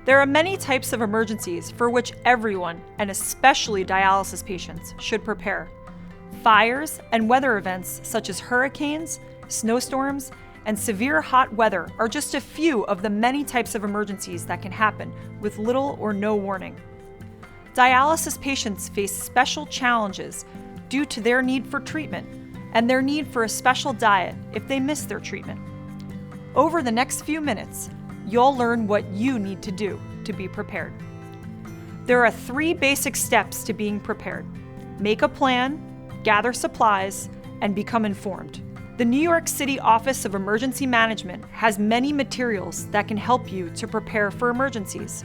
There are many types of emergencies for which everyone, and especially dialysis patients, should prepare. Fires and weather events such as hurricanes, snowstorms, and severe hot weather are just a few of the many types of emergencies that can happen with little or no warning. Dialysis patients face special challenges due to their need for treatment and their need for a special diet if they miss their treatment. Over the next few minutes, you'll learn what you need to do to be prepared. There are 3 basic steps to being prepared: make a plan, gather supplies, and become informed. The New York City Office of Emergency Management has many materials that can help you to prepare for emergencies.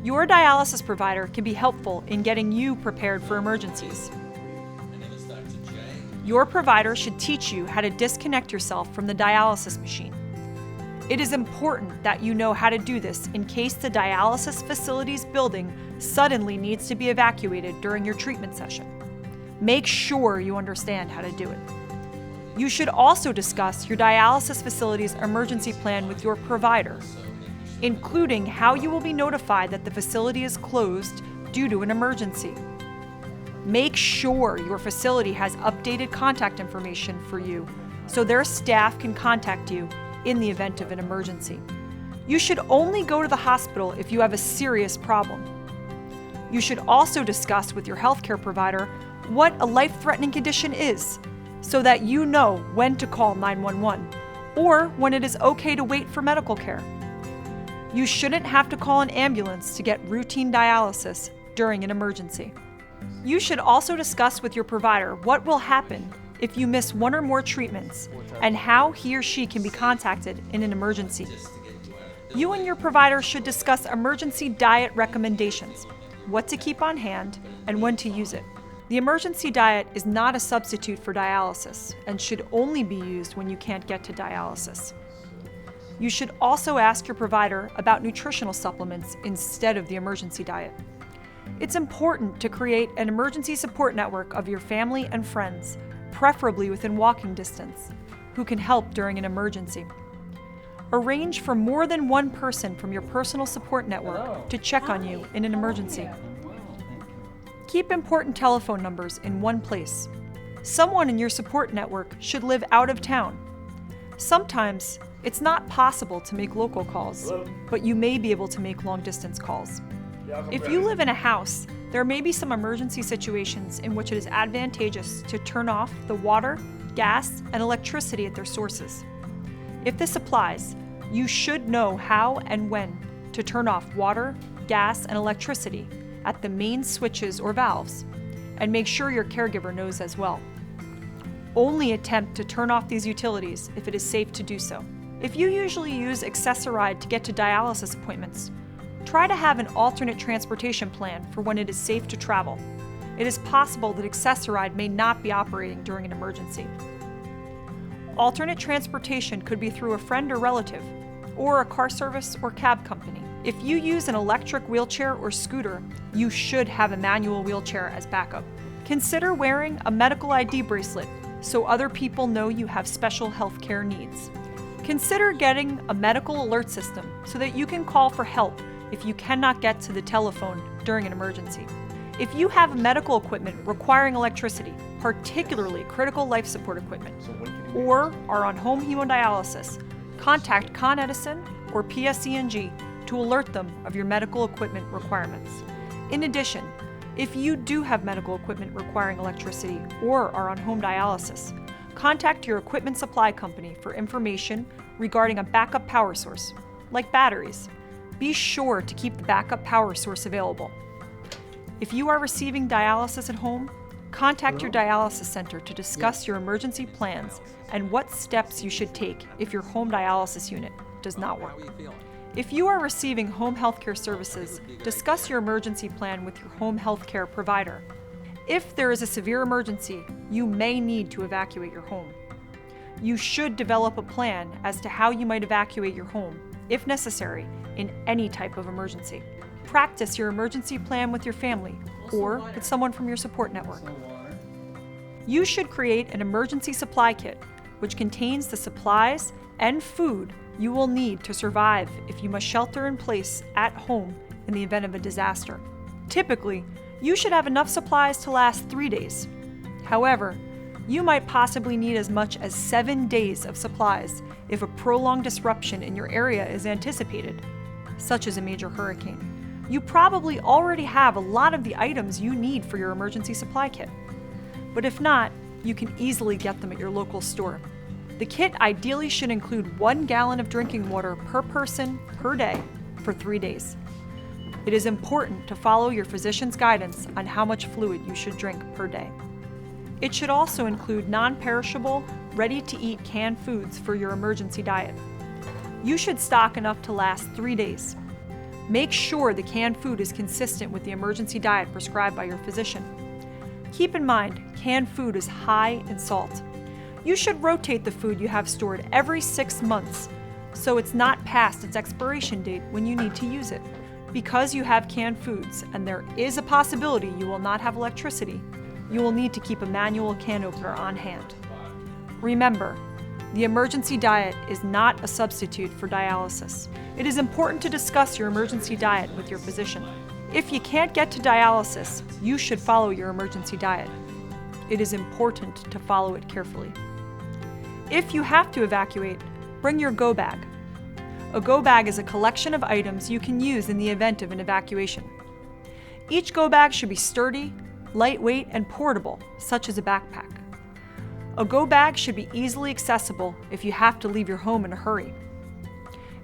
Your dialysis provider can be helpful in getting you prepared for emergencies. Your provider should teach you how to disconnect yourself from the dialysis machine. It is important that you know how to do this in case the dialysis facility's building suddenly needs to be evacuated during your treatment session. Make sure you understand how to do it. You should also discuss your dialysis facility's emergency plan with your provider, including how you will be notified that the facility is closed due to an emergency. Make sure your facility has updated contact information for you so their staff can contact you in the event of an emergency. You should only go to the hospital if you have a serious problem. You should also discuss with your healthcare provider what a life-threatening condition is so that you know when to call 911 or when it is okay to wait for medical care. You shouldn't have to call an ambulance to get routine dialysis during an emergency. You should also discuss with your provider what will happen if you miss one or more treatments and how he or she can be contacted in an emergency. You and your provider should discuss emergency diet recommendations, what to keep on hand, and when to use it. The emergency diet is not a substitute for dialysis and should only be used when you can't get to dialysis. You should also ask your provider about nutritional supplements instead of the emergency diet. It's important to create an emergency support network of your family and friends, preferably within walking distance, who can help during an emergency. Arrange for more than one person from your personal support network to check on you in an emergency. Keep important telephone numbers in one place. Someone in your support network should live out of town. Sometimes it's not possible to make local calls, but you may be able to make long-distance calls. If you live in a house, there may be some emergency situations in which it is advantageous to turn off the water, gas, and electricity at their sources. If this applies, you should know how and when to turn off water, gas, and electricity at the main switches or valves, and make sure your caregiver knows as well. Only attempt to turn off these utilities if it is safe to do so. If you usually use Access-a-Ride to get to dialysis appointments, try to have an alternate transportation plan for when it is safe to travel. It is possible that Access-a-Ride may not be operating during an emergency. Alternate transportation could be through a friend or relative, or a car service or cab company. If you use an electric wheelchair or scooter, you should have a manual wheelchair as backup. Consider wearing a medical ID bracelet so other people know you have special healthcare needs. Consider getting a medical alert system so that you can call for help if you cannot get to the telephone during an emergency. If you have medical equipment requiring electricity, particularly critical life support equipment, or are on home hemodialysis, contact Con Edison or PSE&G to alert them of your medical equipment requirements. In addition, if you do have medical equipment requiring electricity or are on home dialysis, contact your equipment supply company for information regarding a backup power source, like batteries. Be sure to keep the backup power source available. If you are receiving dialysis at home, contact your dialysis center to discuss your emergency plans and what steps you should take if your home dialysis unit does not work. If you are receiving home healthcare services, discuss your emergency plan with your home healthcare provider. If there is a severe emergency, you may need to evacuate your home. You should develop a plan as to how you might evacuate your home, if necessary, in any type of emergency. Practice your emergency plan with your family or with someone from your support network. You should create an emergency supply kit which contains the supplies and food you will need to survive if you must shelter in place at home in the event of a disaster. Typically, you should have enough supplies to last 3 days. However, you might possibly need as much as 7 days of supplies if a prolonged disruption in your area is anticipated, such as a major hurricane. You probably already have a lot of the items you need for your emergency supply kit. But if not, you can easily get them at your local store. The kit ideally should include 1 gallon of drinking water per person per day for 3 days. It is important to follow your physician's guidance on how much fluid you should drink per day. It should also include non-perishable, ready-to-eat canned foods for your emergency diet. You should stock enough to last 3 days. Make sure the canned food is consistent with the emergency diet prescribed by your physician. Keep in mind, canned food is high in salt. You should rotate the food you have stored every 6 months, so it's not past its expiration date when you need to use it. Because you have canned foods and there is a possibility you will not have electricity, you will need to keep a manual can opener on hand. Remember, the emergency diet is not a substitute for dialysis. It is important to discuss your emergency diet with your physician. If you can't get to dialysis, you should follow your emergency diet. It is important to follow it carefully. If you have to evacuate, bring your go bag. A go bag is a collection of items you can use in the event of an evacuation. Each go bag should be sturdy, lightweight, and portable, such as a backpack. A go bag should be easily accessible if you have to leave your home in a hurry.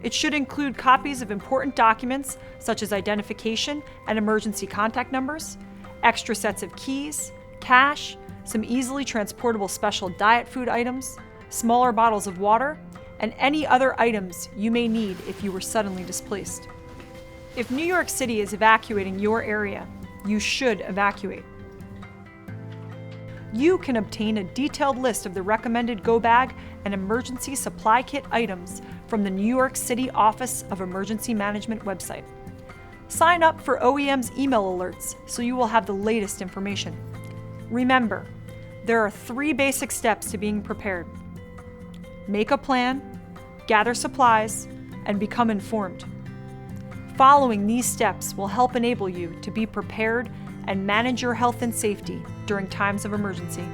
It should include copies of important documents such as identification and emergency contact numbers, extra sets of keys, cash, some easily transportable special diet food items, smaller bottles of water, and any other items you may need if you were suddenly displaced. If New York City is evacuating your area, you should evacuate. You can obtain a detailed list of the recommended go bag and emergency supply kit items from the New York City Office of Emergency Management website. Sign up for OEM's email alerts so you will have the latest information. Remember, there are 3 basic steps to being prepared. Make a plan, gather supplies, and become informed. Following these steps will help enable you to be prepared and manage your health and safety during times of emergency.